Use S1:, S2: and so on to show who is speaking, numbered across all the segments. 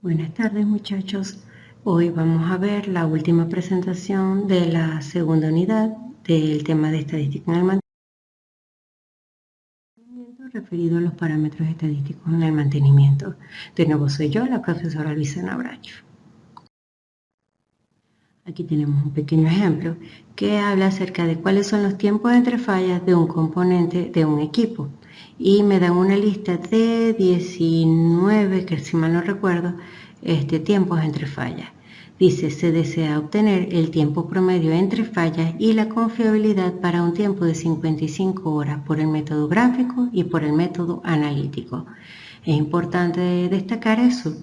S1: Buenas tardes muchachos, hoy vamos a ver la última presentación de la segunda unidad del tema de estadística en el mantenimiento referido a los parámetros estadísticos en el mantenimiento. De nuevo soy yo, la profesora Luisana Bracho. Aquí tenemos un pequeño ejemplo que habla acerca de cuáles son los tiempos entre fallas de un componente de un equipo. Y me dan una lista de 19, que si mal no recuerdo, tiempos entre fallas. Dice, se desea obtener el tiempo promedio entre fallas y la confiabilidad para un tiempo de 55 horas por el método gráfico y por el método analítico. Es importante destacar eso,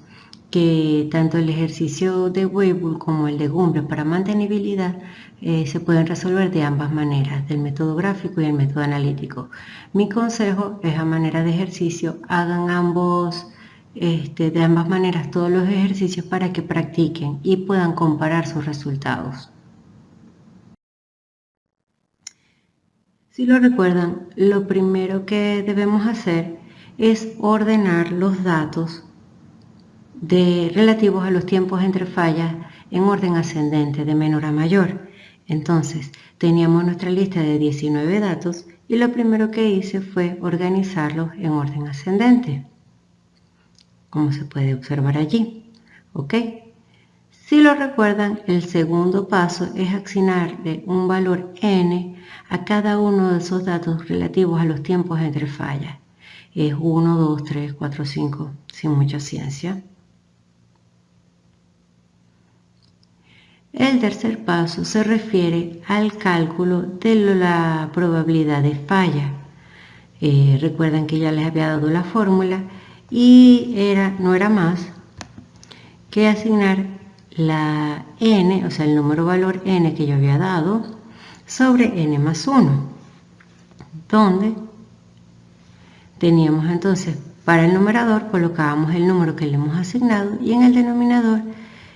S1: que tanto el ejercicio de Weibull como el de Gumbel para mantenibilidad se pueden resolver de ambas maneras, del método gráfico y el método analítico. Mi consejo es, a manera de ejercicio, hagan ambos, de ambas maneras todos los ejercicios para que practiquen y puedan comparar sus resultados. Si lo recuerdan, lo primero que debemos hacer es ordenar los datos relativos a los tiempos entre fallas en orden ascendente, de menor a mayor. Entonces, teníamos nuestra lista de 19 datos y lo primero que hice fue organizarlos en orden ascendente, como se puede observar allí. ¿Ok? Si lo recuerdan, el segundo paso es asignarle un valor n a cada uno de esos datos relativos a los tiempos entre fallas. Es 1, 2, 3, 4, 5, sin mucha ciencia. El tercer paso se refiere al cálculo de la probabilidad de falla. Recuerdan que ya les había dado la fórmula y no era más que asignar la n, o sea el número valor n que yo había dado, sobre n más 1, donde teníamos entonces para el numerador colocábamos el número que le hemos asignado y en el denominador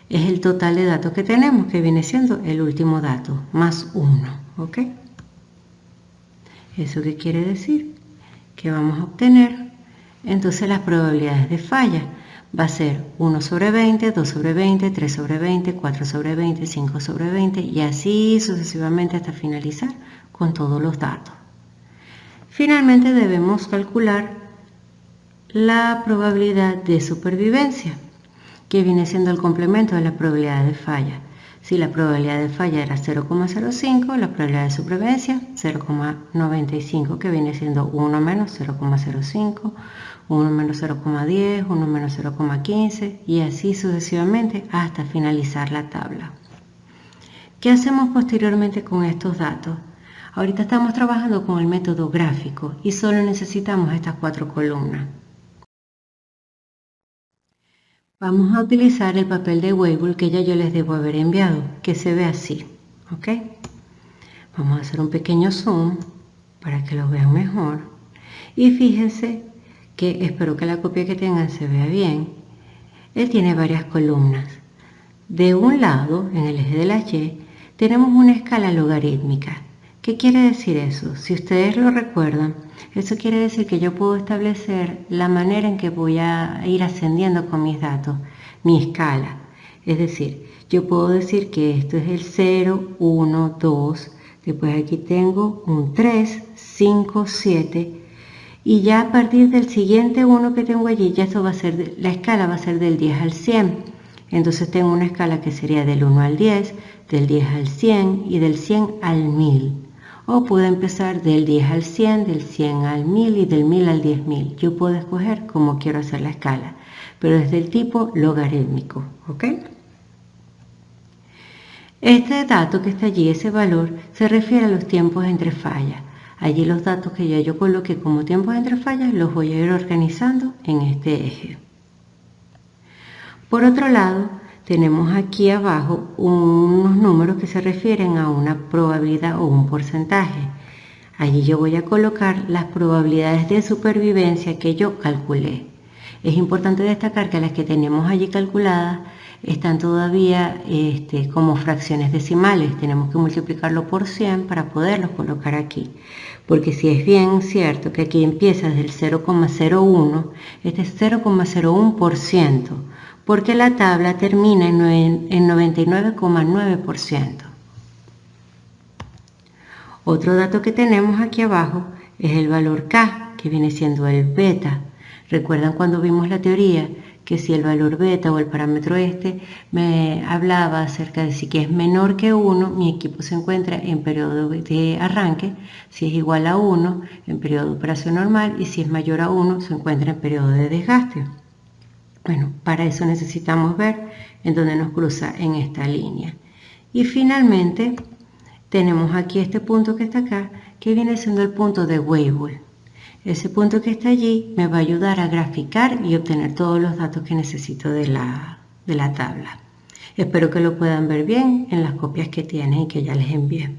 S1: es el total de datos que tenemos, que viene siendo el último dato, más 1, ¿ok? ¿Eso qué quiere decir? Que vamos a obtener entonces las probabilidades de falla. Va a ser 1 sobre 20, 2 sobre 20, 3 sobre 20, 4 sobre 20, 5 sobre 20 y así sucesivamente hasta finalizar con todos los datos. Finalmente debemos calcular la probabilidad de supervivencia, que viene siendo el complemento de la probabilidad de falla. Si la probabilidad de falla era 0,05, la probabilidad de supervivencia 0,95, que viene siendo 1 menos 0,05, 1 menos 0,10, 1 menos 0,15 y así sucesivamente hasta finalizar la tabla. ¿Qué hacemos posteriormente con estos datos? Ahorita estamos trabajando con el método gráfico y solo necesitamos estas 4 columnas. Vamos a utilizar el papel de Weibull que ya yo les debo haber enviado, que se ve así, ¿ok? Vamos a hacer un pequeño zoom para que lo vean mejor. Y fíjense que espero que la copia que tengan se vea bien. Él tiene varias columnas. De un lado, en el eje de la Y, tenemos una escala logarítmica. ¿Qué quiere decir eso? Si ustedes lo recuerdan, eso quiere decir que yo puedo establecer la manera en que voy a ir ascendiendo con mis datos, mi escala. Es decir, yo puedo decir que esto es el 0, 1, 2, después aquí tengo un 3, 5, 7, y ya a partir del siguiente 1 que tengo allí, ya esto va a ser, la escala va a ser del 10 al 100. Entonces tengo una escala que sería del 1 al 10, del 10 al 100 y del 100 al 1000. O puedo empezar del 10 al 100, del 100 al 1000 y del 1000 al 10000. Yo puedo escoger cómo quiero hacer la escala, pero es del tipo logarítmico, ¿ok? Este dato que está allí, ese valor, se refiere a los tiempos entre fallas. Allí los datos que ya yo coloqué como tiempos entre fallas los voy a ir organizando en este eje. Por otro lado, tenemos aquí abajo unos números que se refieren a una probabilidad o un porcentaje. Allí yo voy a colocar las probabilidades de supervivencia que yo calculé. Es importante destacar que las que tenemos allí calculadas están todavía como fracciones decimales. Tenemos que multiplicarlo por 100 para poderlos colocar aquí. Porque si es bien cierto que aquí empieza desde el 0,01, este es 0,01%, porque la tabla termina en 99,9%. Otro dato que tenemos aquí abajo es el valor K, que viene siendo el beta. ¿Recuerdan cuando vimos la teoría? Que si el valor beta o el parámetro me hablaba acerca de si que es menor que 1, mi equipo se encuentra en periodo de arranque, si es igual a 1, en periodo de operación normal, y si es mayor a 1, se encuentra en periodo de desgaste. Bueno, para eso necesitamos ver en dónde nos cruza en esta línea. Y finalmente, tenemos aquí este punto que está acá, que viene siendo el punto de Weibull. Ese punto que está allí me va a ayudar a graficar y obtener todos los datos que necesito de la tabla. Espero que lo puedan ver bien en las copias que tienen y que ya les envié.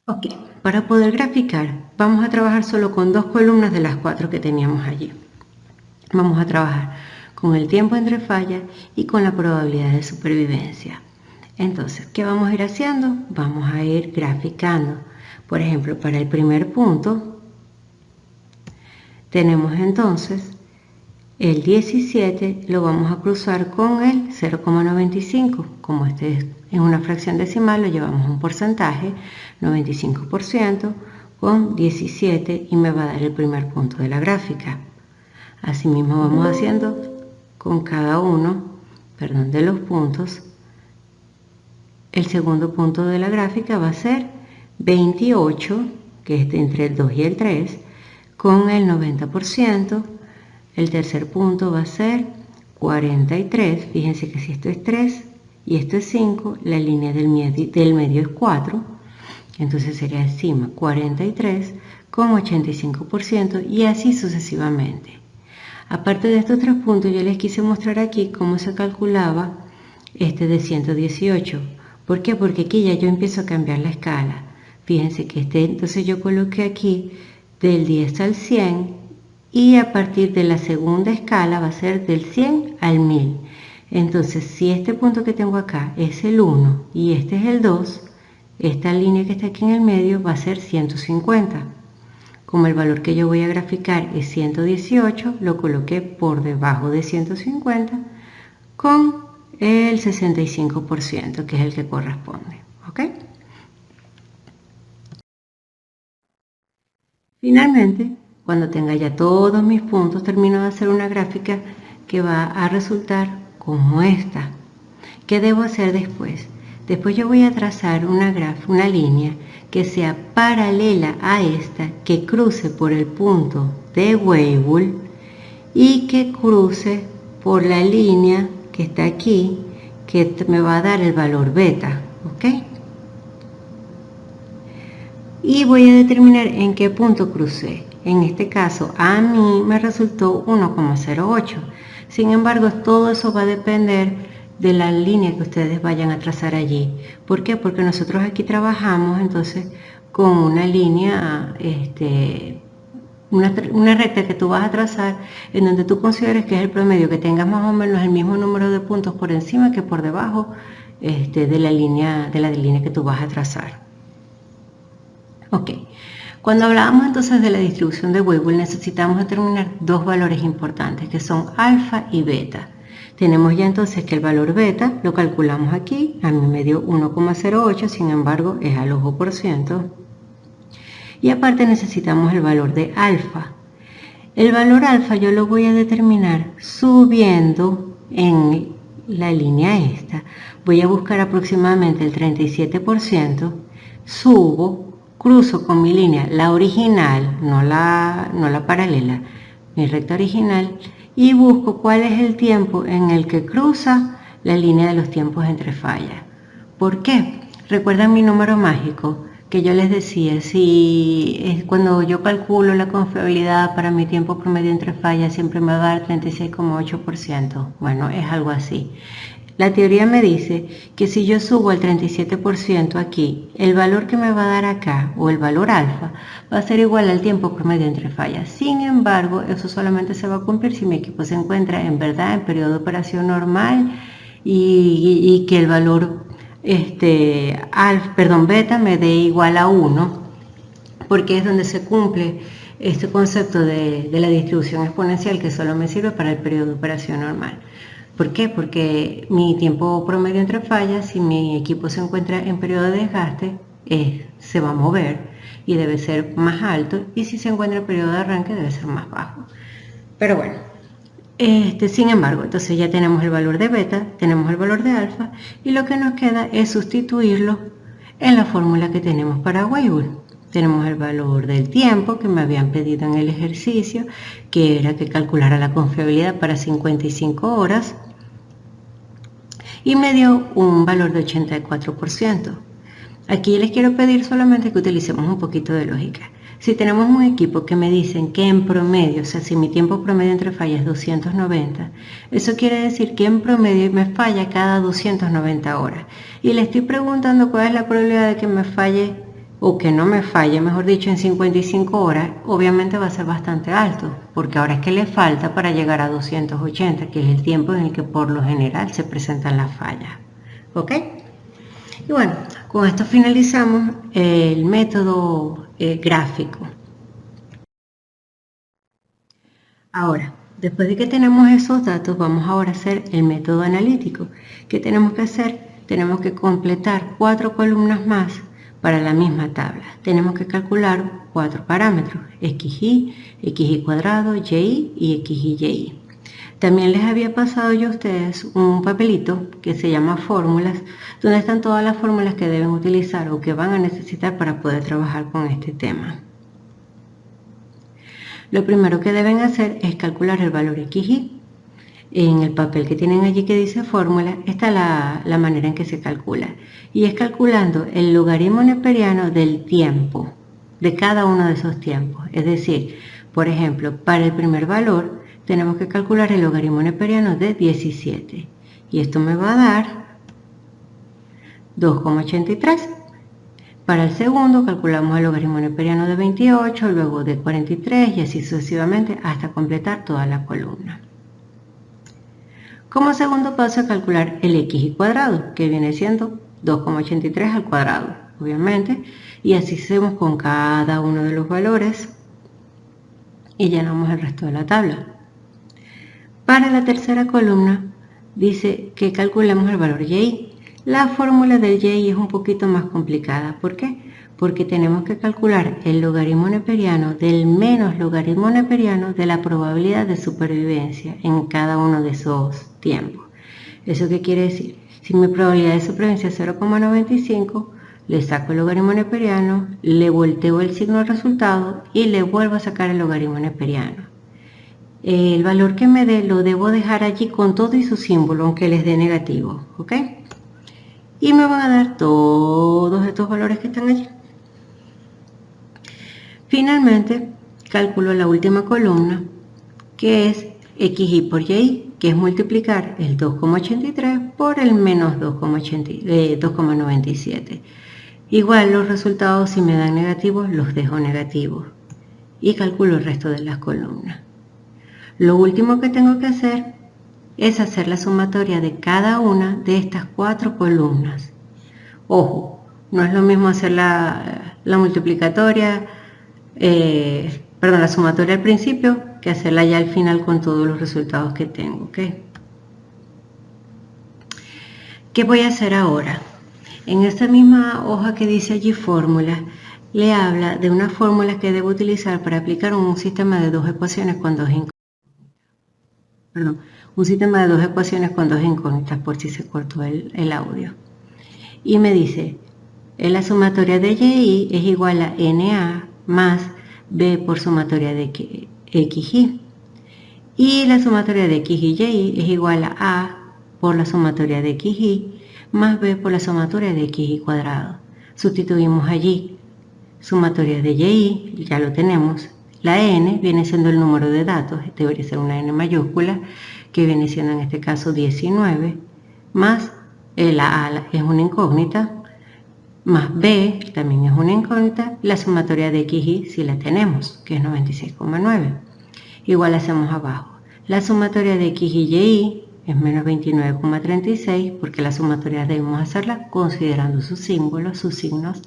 S1: Ok, para poder graficar vamos a trabajar solo con 2 columnas de las 4 que teníamos allí. Vamos a trabajar con el tiempo entre fallas y con la probabilidad de supervivencia. Entonces, ¿qué vamos a ir haciendo? Vamos a ir graficando. Por ejemplo, para el primer punto, tenemos entonces el 17, lo vamos a cruzar con el 0,95. Como este es en una fracción decimal, lo llevamos a un porcentaje, 95%, con 17 y me va a dar el primer punto de la gráfica. Asimismo vamos haciendo con cada uno, de los puntos. El segundo punto de la gráfica va a ser 28, que es entre el 2 y el 3, con el 90%. El tercer punto va a ser 43. Fíjense que si esto es 3 y esto es 5, la línea del medio es 4. Entonces sería encima 43 con 85% y así sucesivamente. Aparte de estos 3 puntos, yo les quise mostrar aquí cómo se calculaba este de 118. ¿Por qué? Porque aquí ya yo empiezo a cambiar la escala. Fíjense que entonces yo coloqué aquí del 10 al 100 y a partir de la segunda escala va a ser del 100 al 1000. Entonces, si este punto que tengo acá es el 1 y este es el 2, esta línea que está aquí en el medio va a ser 150. Como el valor que yo voy a graficar es 118, lo coloqué por debajo de 150 con el 65%, que es el que corresponde. ¿Ok? Finalmente, cuando tenga ya todos mis puntos, termino de hacer una gráfica que va a resultar como esta. ¿Qué debo hacer después? Después yo voy a trazar una línea que sea paralela a esta, que cruce por el punto de Weibull y que cruce por la línea que está aquí, que me va a dar el valor beta, ¿ok? Y voy a determinar en qué punto crucé. En este caso, a mí me resultó 1,08. Sin embargo, todo eso va a depender de la línea que ustedes vayan a trazar allí. ¿Por qué? Porque nosotros aquí trabajamos entonces con una línea, una recta que tú vas a trazar en donde tú consideres que es el promedio, que tengas más o menos el mismo número de puntos por encima que por debajo de la línea que tú vas a trazar. Ok, cuando hablábamos entonces de la distribución de Weibull necesitamos determinar 2 valores importantes que son alfa y beta. Tenemos ya entonces que el valor beta lo calculamos aquí, a mí me dio 1,08, sin embargo es al ojo por ciento. Y aparte necesitamos el valor de alfa. El valor alfa yo lo voy a determinar subiendo en la línea esta. Voy a buscar aproximadamente el 37%, subo, cruzo con mi línea, la original, no la paralela, mi recta original, y busco cuál es el tiempo en el que cruza la línea de los tiempos entre fallas. ¿Por qué? ¿Recuerdan mi número mágico? Que yo les decía, si es cuando yo calculo la confiabilidad para mi tiempo promedio entre fallas, siempre me va a dar 36,8%. Bueno, es algo así. la teoría me dice que si yo subo al 37% aquí, el valor que me va a dar acá, o el valor alfa, va a ser igual al tiempo promedio entre fallas. Sin embargo, eso solamente se va a cumplir si mi equipo se encuentra en verdad en periodo de operación normal y que el valor beta me dé igual a 1, porque es donde se cumple este concepto de la distribución exponencial que solo me sirve para el periodo de operación normal. ¿Por qué? Porque mi tiempo promedio entre fallas, si mi equipo se encuentra en periodo de desgaste, se va a mover y debe ser más alto, y si se encuentra en periodo de arranque debe ser más bajo. Pero bueno, sin embargo, entonces ya tenemos el valor de beta, tenemos el valor de alfa, y lo que nos queda es sustituirlo en la fórmula que tenemos para Weibull. Tenemos el valor del tiempo que me habían pedido en el ejercicio, que era que calculara la confiabilidad para 55 horas, y me dio un valor de 84%. Aquí les quiero pedir solamente que utilicemos un poquito de lógica. Si tenemos un equipo que me dicen que en promedio, o sea, si mi tiempo promedio entre fallas es 290, eso quiere decir que en promedio me falla cada 290 horas. Y le estoy preguntando cuál es la probabilidad de que me falle, o que no me falle, mejor dicho, en 55 horas, obviamente va a ser bastante alto, porque ahora es que le falta para llegar a 280, que es el tiempo en el que por lo general se presentan las fallas. ¿Ok? Y bueno, con esto finalizamos el método gráfico. Ahora, después de que tenemos esos datos, vamos ahora a hacer el método analítico. ¿Qué tenemos que hacer? Tenemos que completar 4 columnas más para la misma tabla. Tenemos que calcular 4 parámetros: xy, xy cuadrado, y y xy. También les había pasado yo a ustedes un papelito que se llama fórmulas, donde están todas las fórmulas que deben utilizar o que van a necesitar para poder trabajar con este tema. Lo primero que deben hacer es calcular el valor xy. En el papel que tienen allí que dice fórmula está la manera en que se calcula, y es calculando el logaritmo neperiano del tiempo, de cada uno de esos tiempos. Es decir, por ejemplo, para el primer valor tenemos que calcular el logaritmo neperiano de 17, y esto me va a dar 2,83. Para el segundo calculamos el logaritmo neperiano de 28, luego de 43, y así sucesivamente hasta completar toda la columna. Como segundo paso, a calcular el xy cuadrado, que viene siendo 2,83 al cuadrado, obviamente, y así hacemos con cada uno de los valores y llenamos el resto de la tabla. Para la tercera columna dice que calculemos el valor y. La fórmula del y es un poquito más complicada. ¿Por qué? Porque tenemos que calcular el logaritmo neperiano del menos logaritmo neperiano de la probabilidad de supervivencia en cada uno de esos tiempos. ¿Eso qué quiere decir? Si mi probabilidad de supervivencia es 0,95, le saco el logaritmo neperiano, le volteo el signo al resultado y le vuelvo a sacar el logaritmo neperiano. El valor que me dé lo debo dejar allí con todo y su símbolo, aunque les dé negativo, ¿ok? Y me van a dar todos estos valores que están allí. Finalmente, calculo la última columna, que es xy por y, que es multiplicar el 2,83 por el menos 2,97. Igual los resultados, si me dan negativos, los dejo negativos. Y calculo el resto de las columnas. Lo último que tengo que hacer es hacer la sumatoria de cada una de estas 4 columnas. Ojo, no es lo mismo hacer la multiplicatoria, la sumatoria al principio, que hacerla ya al final con todos los resultados que tengo, ¿ok? ¿Qué voy a hacer ahora? En esta misma hoja que dice allí fórmula, le habla de una fórmula que debo utilizar para aplicar un sistema de dos ecuaciones con dos incógnitas. Un sistema de dos ecuaciones con dos incógnitas, por si se cortó el audio. Y me dice, la sumatoria de y es igual a na más b por sumatoria de xy. Y la sumatoria de x y y es igual a por la sumatoria de xy más b por la sumatoria de xy cuadrado. Sustituimos allí sumatoria de y, ya lo tenemos. La n viene siendo el número de datos, debería ser una n mayúscula, que viene siendo en este caso 19, más la A es una incógnita, más B también es una incógnita, la sumatoria de X y si la tenemos, que es 96,9. Igual hacemos abajo. La sumatoria de X y Y es menos 29,36 porque la sumatoria debemos hacerla considerando sus símbolos, sus signos,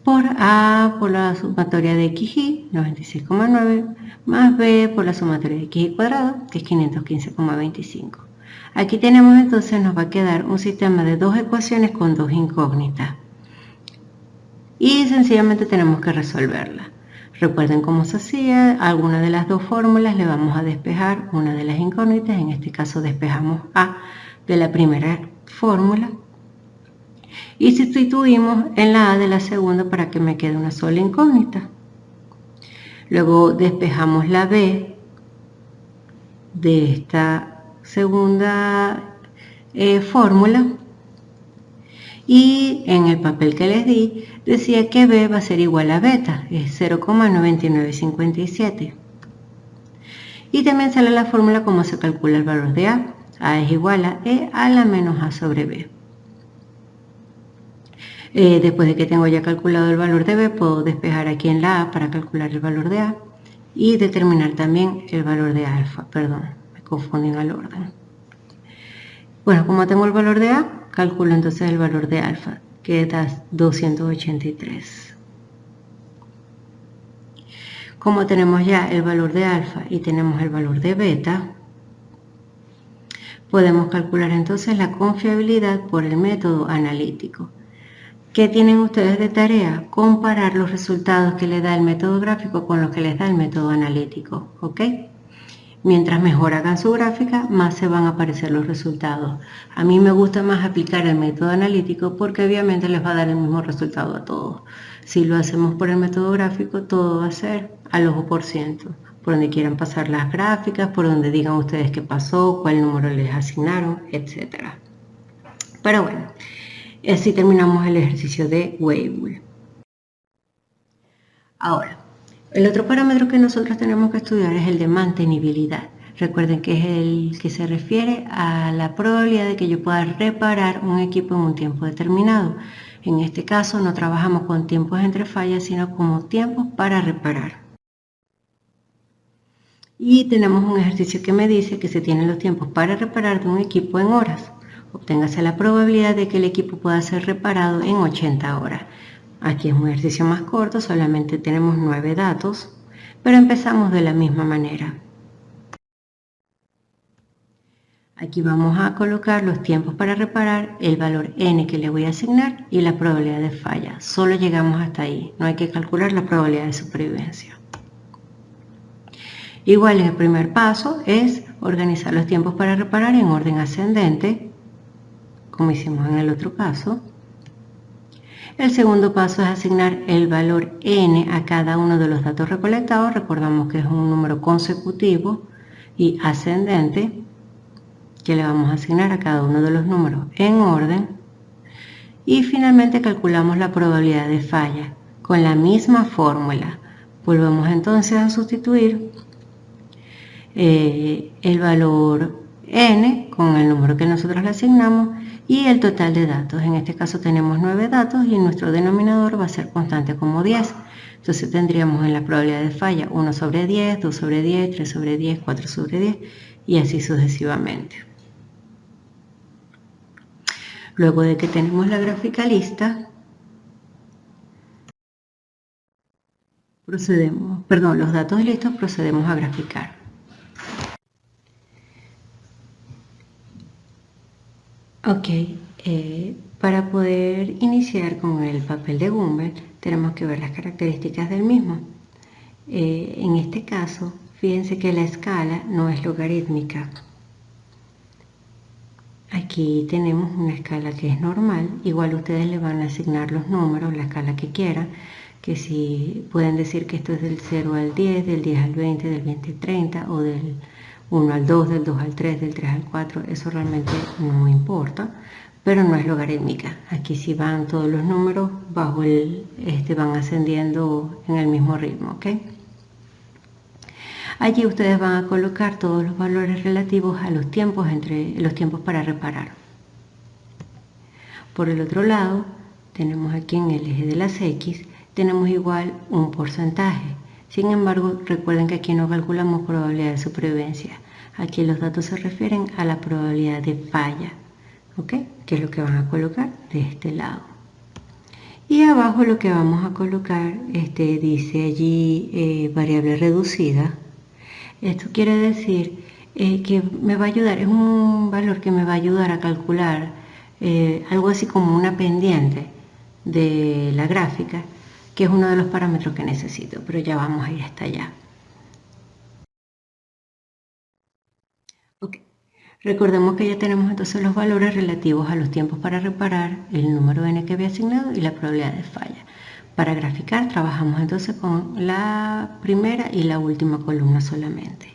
S1: por A por la sumatoria de XY, 96,9, más B por la sumatoria de XY cuadrado, que es 515,25. Aquí tenemos entonces, nos va a quedar un sistema de dos ecuaciones con dos incógnitas. Y sencillamente tenemos que resolverla. Recuerden cómo se hacía, alguna de las dos fórmulas le vamos a despejar una de las incógnitas, en este caso despejamos A de la primera fórmula y sustituimos en la A de la segunda para que me quede una sola incógnita. Luego despejamos la B de esta segunda fórmula y en el papel que les di decía que B va a ser igual a beta, es 0,9957. Y también sale la fórmula como se calcula el valor de A. A es igual a E a la menos A sobre B. Después de que tengo ya calculado el valor de B, puedo despejar aquí en la A para calcular el valor de A y determinar también el valor de alfa. Perdón, me confundí en el orden. Bueno, como tengo el valor de A, calculo entonces el valor de alfa, que da 283. Como tenemos ya el valor de alfa y tenemos el valor de beta, podemos calcular entonces la confiabilidad por el método analítico. ¿Qué tienen ustedes de tarea? Comparar los resultados que les da el método gráfico con los que les da el método analítico, ¿ok? Mientras mejor hagan su gráfica, más se van a aparecer los resultados. A mí me gusta más aplicar el método analítico porque obviamente les va a dar el mismo resultado a todos. Si lo hacemos por el método gráfico, todo va a ser al ojo por ciento. Por donde quieran pasar las gráficas, por donde digan ustedes qué pasó, cuál número les asignaron, etc. Pero bueno, así terminamos el ejercicio de Weibull. Ahora, el otro parámetro que nosotros tenemos que estudiar es el de mantenibilidad. Recuerden que es el que se refiere a la probabilidad de que yo pueda reparar un equipo en un tiempo determinado. En este caso no trabajamos con tiempos entre fallas, sino como tiempos para reparar. Y tenemos un ejercicio que me dice que se tienen los tiempos para reparar de un equipo en horas. Obténgase la probabilidad de que el equipo pueda ser reparado en 80 horas. Aquí es un ejercicio más corto, solamente tenemos 9 datos, pero empezamos de la misma manera. Aquí vamos a colocar los tiempos para reparar, el valor n que le voy a asignar y la probabilidad de falla. Solo llegamos hasta ahí, no hay que calcular la probabilidad de supervivencia. Igual en el primer paso es organizar los tiempos para reparar en orden ascendente, como hicimos en el otro caso. El segundo paso es asignar el valor n a cada uno de los datos recolectados. Recordamos que es un número consecutivo y ascendente que le vamos a asignar a cada uno de los números en orden. Y finalmente calculamos la probabilidad de falla con la misma fórmula. Volvemos entonces a sustituir el valor n con el número que nosotros le asignamos y el total de datos. En este caso tenemos 9 datos y nuestro denominador va a ser constante como 10. Entonces tendríamos en la probabilidad de falla 1 sobre 10, 2 sobre 10, 3 sobre 10, 4 sobre 10 y así sucesivamente. Luego de que tenemos la gráfica lista, los datos listos, procedemos a graficar. Ok, para poder iniciar con el papel de Gumbel tenemos que ver las características del mismo. En este caso, fíjense que la escala no es logarítmica. Aquí tenemos una escala que es normal, igual ustedes le van a asignar los números, la escala que quieran, que si pueden decir que esto es del 0 al 10, del 10 al 20, del 20 al 30 o del 1 al 2, del 2 al 3, del 3 al 4, eso realmente no importa, pero no es logarítmica. Aquí sí van todos los números bajo van ascendiendo en el mismo ritmo, ¿ok? Allí ustedes van a colocar todos los valores relativos a los tiempos para reparar. Por el otro lado, tenemos aquí en el eje de las X, tenemos igual un porcentaje. Sin embargo, recuerden que aquí no calculamos probabilidad de supervivencia. Aquí los datos se refieren a la probabilidad de falla, ¿ok? Que es lo que van a colocar de este lado. Y abajo lo que vamos a colocar, dice allí variable reducida. Esto quiere decir que me va a ayudar, es un valor que me va a ayudar a calcular algo así como una pendiente de la gráfica, que es uno de los parámetros que necesito, pero ya vamos a ir hasta allá. Okay. Recordemos que ya tenemos entonces los valores relativos a los tiempos para reparar, el número n que había asignado y la probabilidad de falla. Para graficar trabajamos entonces con la primera y la última columna solamente.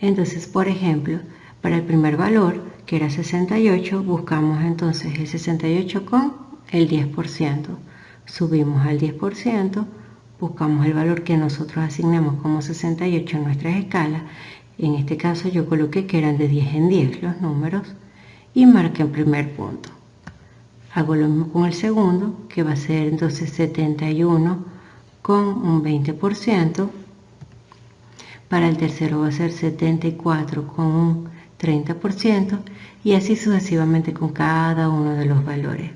S1: Entonces, por ejemplo, para el primer valor, que era 68, buscamos entonces el 68 con el 10%. Subimos al 10%, buscamos el valor que nosotros asignamos como 68 en nuestras escalas. En este caso yo coloqué que eran de 10 en 10 los números y marqué el primer punto. Hago lo mismo con el segundo, que va a ser entonces 71 con un 20%. Para el tercero va a ser 74 con un 30% y así sucesivamente con cada uno de los valores.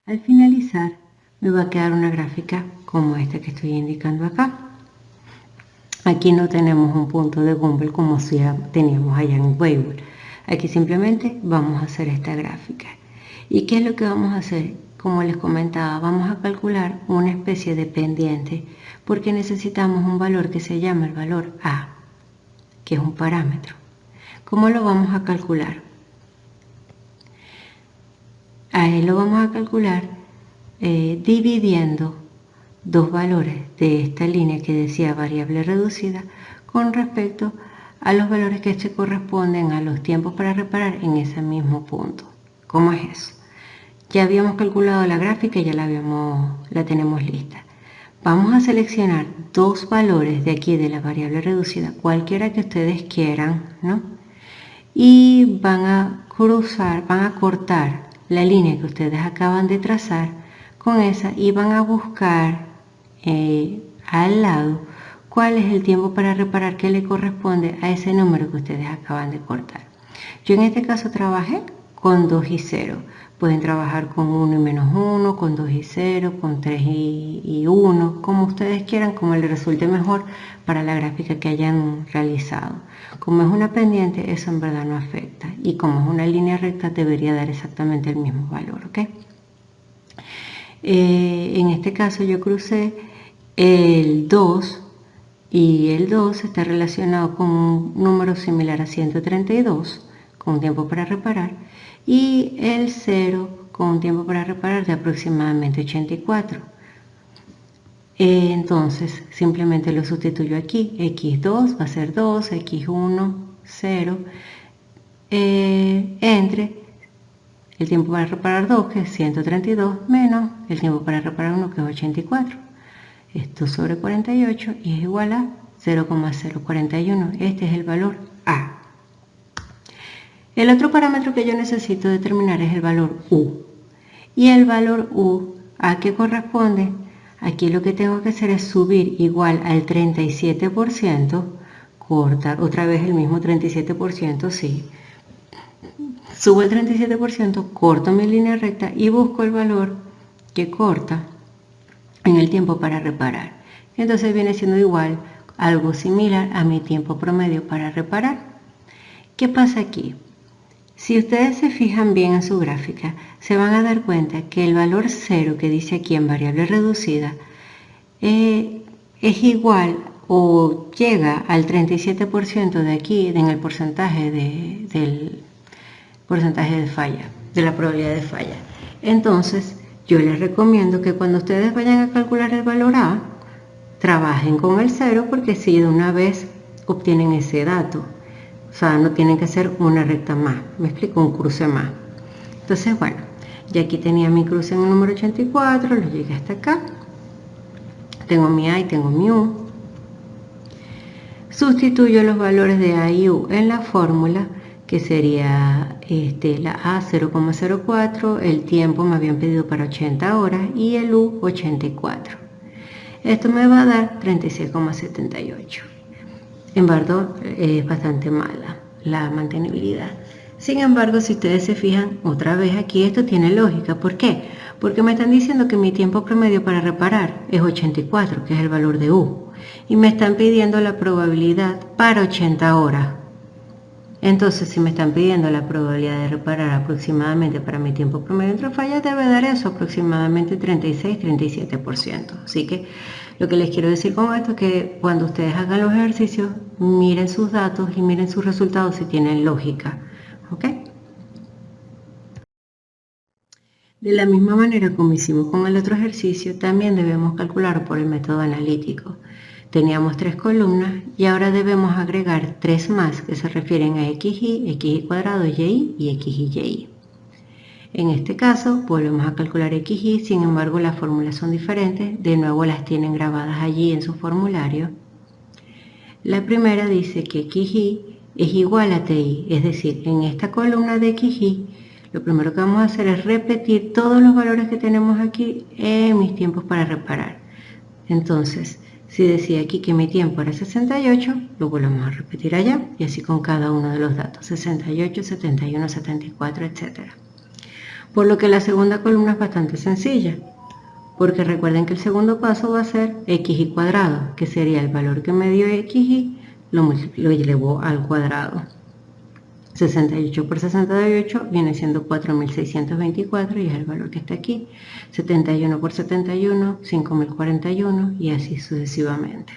S1: Al finalizar me va a quedar una gráfica como esta que estoy indicando acá. Aquí no tenemos un punto de Gumbel como si teníamos allá en Weibull. Aquí simplemente vamos a hacer esta gráfica. ¿Y qué es lo que vamos a hacer? Como les comentaba, vamos a calcular una especie de pendiente porque necesitamos un valor que se llama el valor A, que es un parámetro. ¿Cómo lo vamos a calcular? A él lo vamos a calcular dividiendo dos valores de esta línea que decía variable reducida con respecto a los valores que se corresponden a los tiempos para reparar en ese mismo punto. ¿Cómo es eso? Ya habíamos calculado la gráfica y ya la tenemos lista. Vamos a seleccionar dos valores de aquí de la variable reducida, cualquiera que ustedes quieran, ¿no? Y van a cortar la línea que ustedes acaban de trazar con esa y van a buscar al lado cuál es el tiempo para reparar que le corresponde a ese número que ustedes acaban de cortar. Yo en este caso trabajé con 2 y 0. Pueden trabajar con 1 y menos 1, con 2 y 0, con 3 y 1, como ustedes quieran, como les resulte mejor para la gráfica que hayan realizado. Como es una pendiente, eso en verdad no afecta. Y como es una línea recta, debería dar exactamente el mismo valor, ¿ok? En este caso yo crucé el 2 y el 2 está relacionado con un número similar a 132, con un tiempo para reparar, y el 0 con un tiempo para reparar de aproximadamente 84. Entonces simplemente lo sustituyo aquí, x2 va a ser 2, x1, 0, entre el tiempo para reparar 2, que es 132, menos el tiempo para reparar 1, que es 84. Esto sobre 48 y es igual a 0,041. Este es el valor A. El otro parámetro que yo necesito determinar es el valor U. Y el valor U, ¿a qué corresponde? Aquí lo que tengo que hacer es subir igual al 37%, cortar otra vez el mismo 37%, sí. Subo el 37%, corto mi línea recta y busco el valor que corta en el tiempo para reparar. Entonces viene siendo igual, algo similar a mi tiempo promedio para reparar. ¿Qué pasa aquí? Si ustedes se fijan bien en su gráfica, se van a dar cuenta que el valor 0 que dice aquí en variable reducida es igual o llega al 37% de aquí en el porcentaje del porcentaje de falla, de la probabilidad de falla. Entonces, yo les recomiendo que cuando ustedes vayan a calcular el valor A, trabajen con el 0 porque si de una vez obtienen ese dato. O sea, no tienen que hacer una recta más. Me explico, un cruce más. Entonces, bueno, ya aquí tenía mi cruce en el número 84, lo llegué hasta acá. Tengo mi A y tengo mi U. Sustituyo los valores de A y U en la fórmula que sería la A 0,04, el tiempo me habían pedido para 80 horas y el U 84. Esto me va a dar 36,78. En embargo, es bastante mala la mantenibilidad. Sin embargo, si ustedes se fijan, otra vez aquí esto tiene lógica. ¿Por qué? Porque me están diciendo que mi tiempo promedio para reparar es 84, que es el valor de U. Y me están pidiendo la probabilidad para 80 horas. Entonces, si me están pidiendo la probabilidad de reparar aproximadamente para mi tiempo promedio entre fallas, debe dar eso, aproximadamente 36-37%. Así que lo que les quiero decir con esto es que cuando ustedes hagan los ejercicios, miren sus datos y miren sus resultados si tienen lógica. ¿Ok? De la misma manera como hicimos con el otro ejercicio, también debemos calcular por el método analítico. Teníamos 3 columnas y ahora debemos agregar 3 más que se refieren a xy, xy cuadrado, y y xy. En este caso volvemos a calcular xy, sin embargo las fórmulas son diferentes, de nuevo las tienen grabadas allí en su formulario. La primera dice que xy es igual a ti, es decir, en esta columna de xy, lo primero que vamos a hacer es repetir todos los valores que tenemos aquí en mis tiempos para reparar. Entonces, si decía aquí que mi tiempo era 68, lo volvemos a repetir allá y así con cada uno de los datos, 68, 71, 74, etc. Por lo que la segunda columna es bastante sencilla, porque recuerden que el segundo paso va a ser xy cuadrado, que sería el valor que me dio xy, lo elevó al cuadrado. 68 por 68 viene siendo 4624 y es el valor que está aquí. 71 por 71, 5041 y así sucesivamente.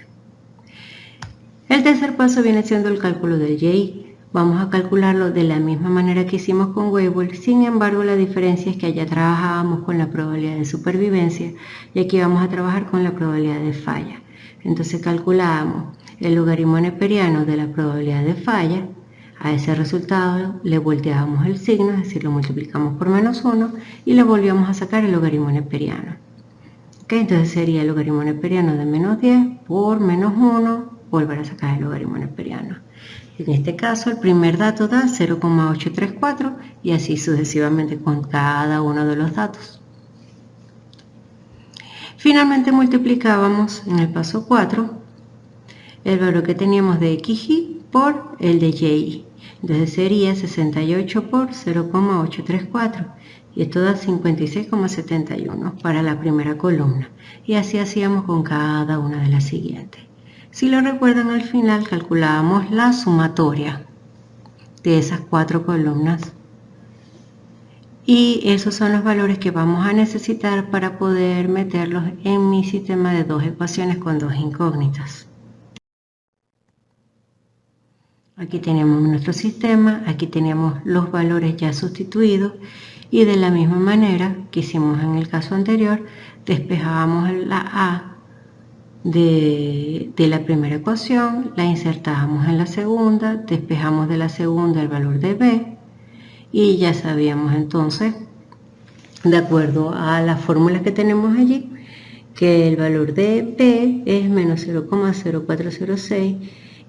S1: El tercer paso viene siendo el cálculo del y. Vamos a calcularlo de la misma manera que hicimos con Weibull, sin embargo la diferencia es que allá trabajábamos con la probabilidad de supervivencia y aquí vamos a trabajar con la probabilidad de falla. Entonces calculábamos el logaritmo neperiano de la probabilidad de falla. A ese resultado le volteábamos el signo, es decir, lo multiplicamos por menos 1 y le volvíamos a sacar el logaritmo neperiano. Entonces sería el logaritmo neperiano de menos 10 por menos 1, volver a sacar el logaritmo neperiano. En este caso el primer dato da 0,834 y así sucesivamente con cada uno de los datos. Finalmente multiplicábamos en el paso 4 el valor que teníamos de xy por el de y. Entonces sería 68 por 0,834 y esto da 56,71 para la primera columna y así hacíamos con cada una de las siguientes. Si lo recuerdan, al final calculábamos la sumatoria de esas 4 columnas y esos son los valores que vamos a necesitar para poder meterlos en mi sistema de 2 ecuaciones con 2 incógnitas. Aquí tenemos nuestro sistema, aquí tenemos los valores ya sustituidos y de la misma manera que hicimos en el caso anterior, despejábamos la A de la primera ecuación, la insertábamos en la segunda, despejamos de la segunda el valor de B y ya sabíamos entonces, de acuerdo a las fórmulas que tenemos allí, que el valor de B es menos 0,0406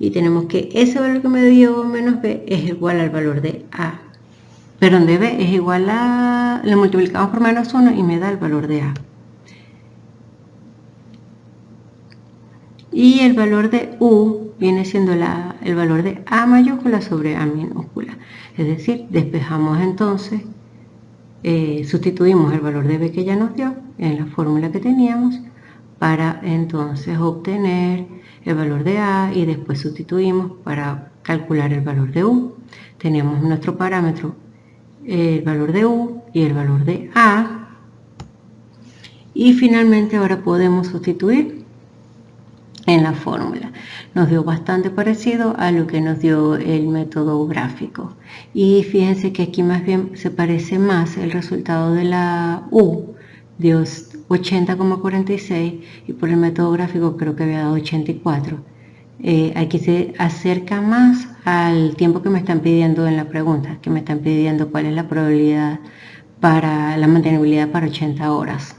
S1: y tenemos que ese valor que me dio menos B es igual al valor de A. Perdón, de B es igual a, lo multiplicamos por menos 1 y me da el valor de A. Y el valor de U viene siendo el valor de A mayúscula sobre A minúscula. Es decir, despejamos entonces, sustituimos el valor de B que ya nos dio en la fórmula que teníamos para entonces obtener el valor de A y después sustituimos para calcular el valor de U. Tenemos nuestro parámetro, el valor de U y el valor de A. Y finalmente ahora podemos sustituir en la fórmula. Nos dio bastante parecido a lo que nos dio el método gráfico. Y fíjense que aquí más bien se parece más el resultado de la U, dio 80,46 y por el método gráfico creo que había dado 84. Aquí se acerca más al tiempo que me están pidiendo en la pregunta, que me están pidiendo cuál es la probabilidad para la mantenibilidad para 80 horas.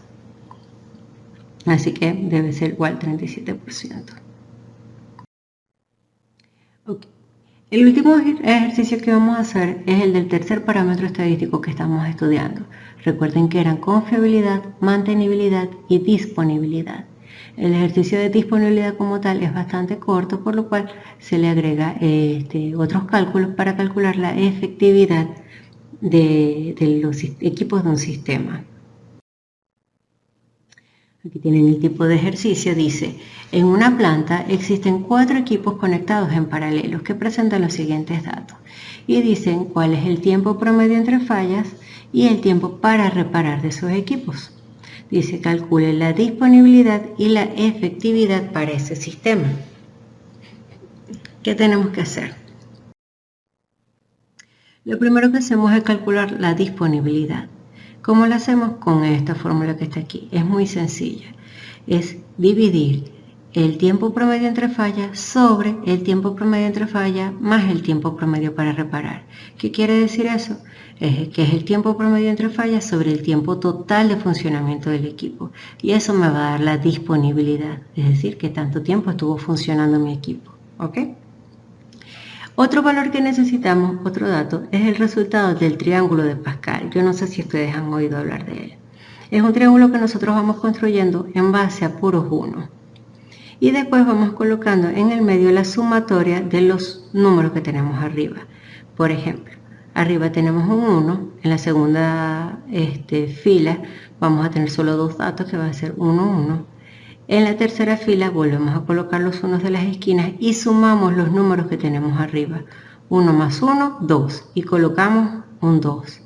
S1: Así que debe ser igual 37%. Okay. El último ejercicio que vamos a hacer es el del tercer parámetro estadístico que estamos estudiando. Recuerden que eran confiabilidad, mantenibilidad y disponibilidad. El ejercicio de disponibilidad como tal es bastante corto, por lo cual se le agrega otros cálculos para calcular la efectividad de los equipos de un sistema. Aquí tienen el tipo de ejercicio, dice, en una planta existen 4 equipos conectados en paralelo que presentan los siguientes datos y dicen cuál es el tiempo promedio entre fallas y el tiempo para reparar de esos equipos. Dice, calcule la disponibilidad y la efectividad para ese sistema. ¿Qué tenemos que hacer? Lo primero que hacemos es calcular la disponibilidad. ¿Cómo lo hacemos? Con esta fórmula que está aquí. Es muy sencilla. Es dividir el tiempo promedio entre fallas sobre el tiempo promedio entre fallas más el tiempo promedio para reparar. ¿Qué quiere decir eso? Que es el tiempo promedio entre fallas sobre el tiempo total de funcionamiento del equipo. Y eso me va a dar la disponibilidad, es decir, que tanto tiempo estuvo funcionando mi equipo. ¿Ok? Otro valor que necesitamos, otro dato, es el resultado del triángulo de Pascal. Yo no sé si ustedes han oído hablar de él. Es un triángulo que nosotros vamos construyendo en base a puros unos. Y después vamos colocando en el medio la sumatoria de los números que tenemos arriba. Por ejemplo, arriba tenemos un 1, en la segunda fila vamos a tener solo 2 datos que va a ser 1, 1. En la tercera fila volvemos a colocar los unos de las esquinas y sumamos los números que tenemos arriba. 1 más 1, 2 y colocamos un 2.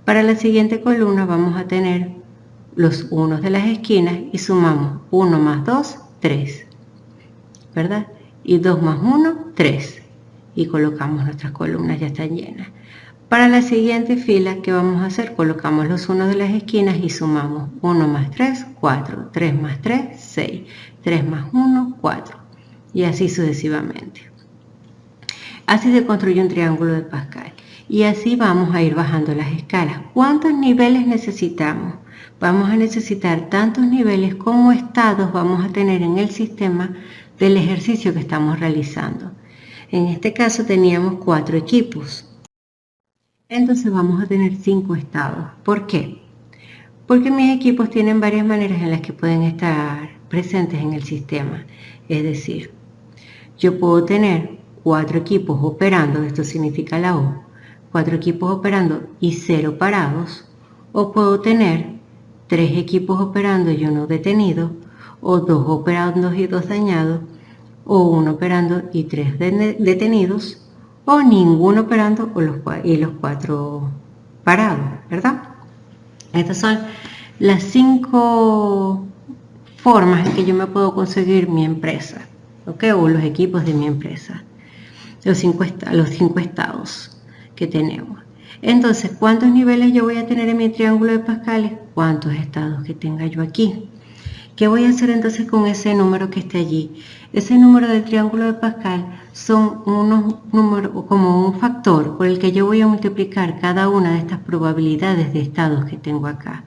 S1: Para la siguiente columna vamos a tener los unos de las esquinas y sumamos 1 más 2, 3. ¿Verdad? Y 2 más 1, 3. Y colocamos nuestras columnas, ya están llenas. Para la siguiente fila, ¿qué vamos a hacer? Colocamos los unos de las esquinas y sumamos 1 más 3, 4, 3 más 3, 6, 3 más 1, 4 y así sucesivamente. Así se construye un triángulo de Pascal y así vamos a ir bajando las escalas. ¿Cuántos niveles necesitamos? Vamos a necesitar tantos niveles como estados vamos a tener en el sistema del ejercicio que estamos realizando. En este caso teníamos 4 equipos. Entonces vamos a tener 5 estados. ¿Por qué? Porque mis equipos tienen varias maneras en las que pueden estar presentes en el sistema. Es decir, yo puedo tener 4 equipos operando, esto significa la O, 4 equipos operando y 0 parados, o puedo tener 3 equipos operando y 1 detenido, o 2 operando y 2 dañados, o 1 operando y 3 detenidos, o ninguno operando y los 4 parados, ¿verdad? Estas son las 5 formas en que yo me puedo conseguir mi empresa, ¿ok? O los equipos de mi empresa, los 5 estados que tenemos. Entonces, ¿cuántos niveles yo voy a tener en mi triángulo de Pascal? ¿Cuántos estados que tenga yo aquí? ¿Qué voy a hacer entonces con ese número que está allí? Ese número del triángulo de Pascal son unos números como un factor por el que yo voy a multiplicar cada una de estas probabilidades de estados que tengo acá.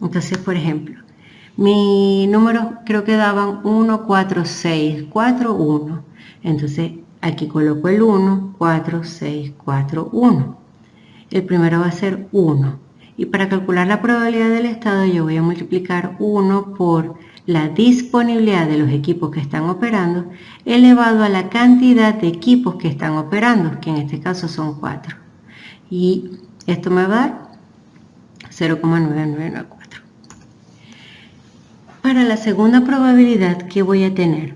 S1: Entonces, por ejemplo, mi número creo que daban 1, 4, 6, 4, 1. Entonces, aquí coloco el 1, 4, 6, 4, 1. El primero va a ser 1. Y para calcular la probabilidad del estado yo voy a multiplicar 1 por la disponibilidad de los equipos que están operando elevado a la cantidad de equipos que están operando, que en este caso son 4. Y esto me va a dar 0,9994. Para la segunda probabilidad, ¿qué voy a tener?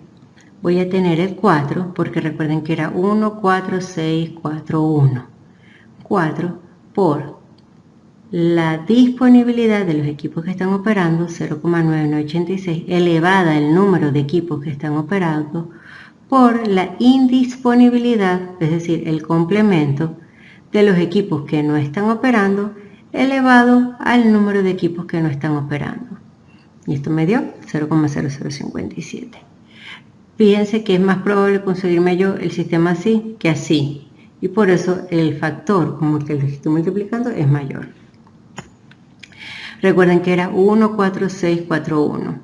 S1: Voy a tener el 4, porque recuerden que era 1, 4, 6, 4, 1. 4 por la disponibilidad de los equipos que están operando, 0,9986, elevada al número de equipos que están operando, por la indisponibilidad, es decir, el complemento de los equipos que no están operando, elevado al número de equipos que no están operando. Y esto me dio 0,0057. Fíjense que es más probable conseguirme yo el sistema así que así. Y por eso el factor como el que lo estoy multiplicando es mayor. Recuerden que era 1, 4, 6, 4, 1.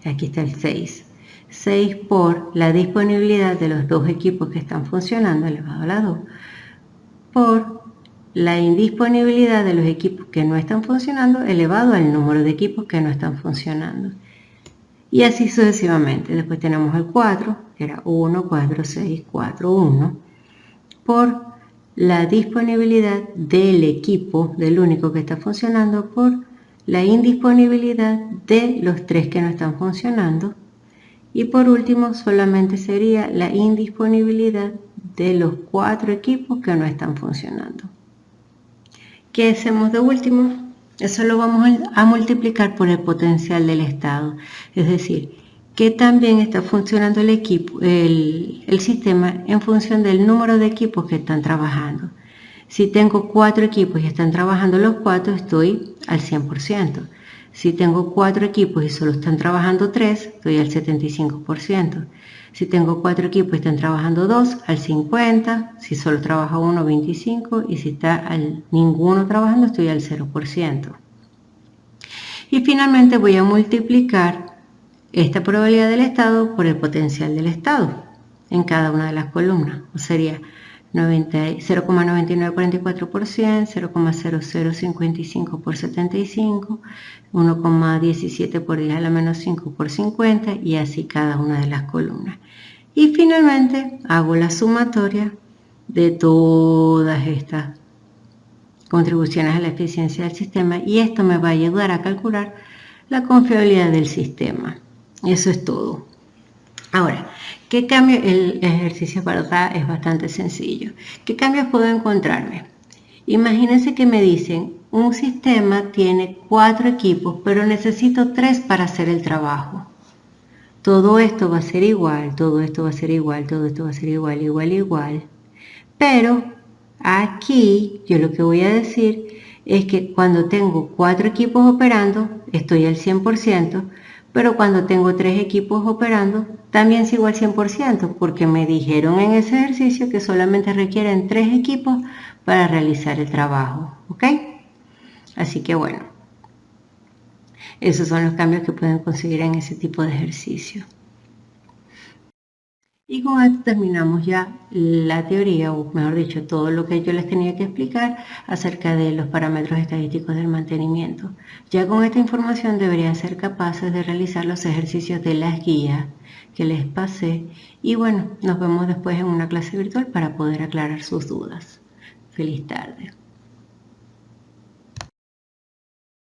S1: Aquí está el 6. 6 por la disponibilidad de los dos equipos que están funcionando elevado a la 2 por la indisponibilidad de los equipos que no están funcionando elevado al número de equipos que no están funcionando. Y así sucesivamente. Después tenemos el 4, que era 1, 4, 6, 4, 1, por la disponibilidad del equipo, del único que está funcionando, por la indisponibilidad de los 3 que no están funcionando. Y por último, solamente sería la indisponibilidad de los 4 equipos que no están funcionando. ¿Qué hacemos de último? Eso lo vamos a multiplicar por el potencial del estado. Es decir, que también está funcionando el equipo, el sistema en función del número de equipos que están trabajando. Si tengo 4 equipos y están trabajando los 4, estoy al 100%. Si tengo 4 equipos y solo están trabajando 3, estoy al 75%. Si tengo 4 equipos y están trabajando 2, al 50%. Si solo trabaja uno, 25%. Y si está ninguno trabajando, estoy al 0%. Y finalmente voy a multiplicar esta probabilidad del estado por el potencial del estado en cada una de las columnas. O sería 0,9944 por 100, 0,0055 por 75, 1,17 por 10 a la menos 5 por 50 y así cada una de las columnas. Y finalmente hago la sumatoria de todas estas contribuciones a la eficiencia del sistema y esto me va a ayudar a calcular la confiabilidad del sistema. Eso es todo. Ahora, ¿qué cambio? El ejercicio ¿verdad? Es bastante sencillo. ¿Qué cambios puedo encontrarme? Imagínense que me dicen, un sistema tiene 4 equipos, pero necesito 3 para hacer el trabajo. Todo esto va a ser igual, todo esto va a ser igual, todo esto va a ser igual, igual, igual. Pero aquí yo lo que voy a decir es que cuando tengo 4 equipos operando, estoy al 100%, pero cuando tengo 3 equipos operando, también sigo al 100%, porque me dijeron en ese ejercicio que solamente requieren 3 equipos para realizar el trabajo, ¿ok? Así que bueno, esos son los cambios que pueden conseguir en ese tipo de ejercicio. Y con esto terminamos ya la teoría, o mejor dicho, todo lo que yo les tenía que explicar acerca de los parámetros estadísticos del mantenimiento. Ya con esta información deberían ser capaces de realizar los ejercicios de las guías que les pasé. Y bueno, nos vemos después en una clase virtual para poder aclarar sus dudas. Feliz tarde.